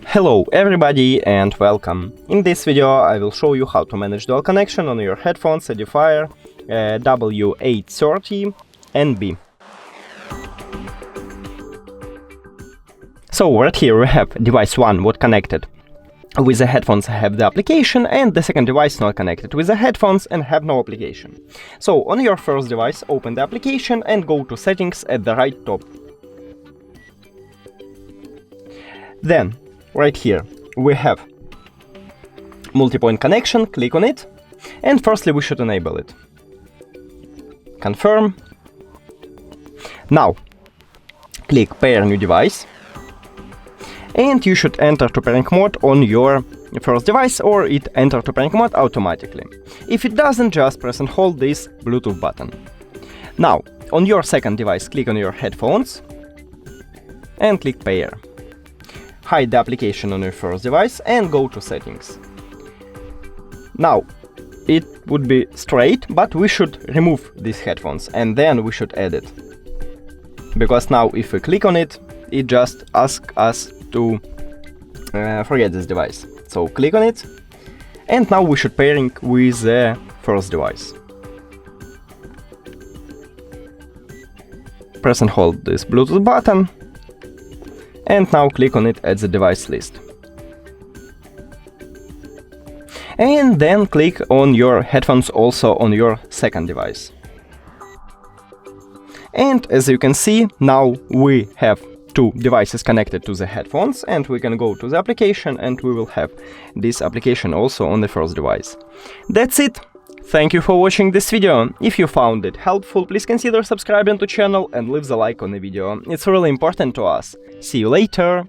Hello everybody and welcome. In this video I will show you how to manage dual connection on your headphones EDIFIER W830NB. So right here we have device 1 what connected with the headphones have the application, and the second device not connected with the headphones and have no application. So on your first device open the application and go to settings at the right top. Then right here we have multi-point connection, click on it, and firstly we should enable it. Confirm. Now click pair new device, and you should enter to pairing mode on your first device, or it enter to pairing mode automatically. If it doesn't, just press and hold this Bluetooth button. Now on your second device click on your headphones and click pair. Hide the application on your first device and go to settings. Now it would be straight, but we should remove these headphones and then we should add it. Because now if we click on it, it just asks us to forget this device. So click on it, and now we should pairing with the first device. Press and hold this Bluetooth button, and now click on it at the device list. And then click on your headphones also on your second device. And as you can see, now we have two devices connected to the headphones, and we can go to the application and we will have this application also on the first device. That's it! Thank you for watching this video. If you found it helpful, please consider subscribing to channel and leave the like on the video. It's really important to us. See you later!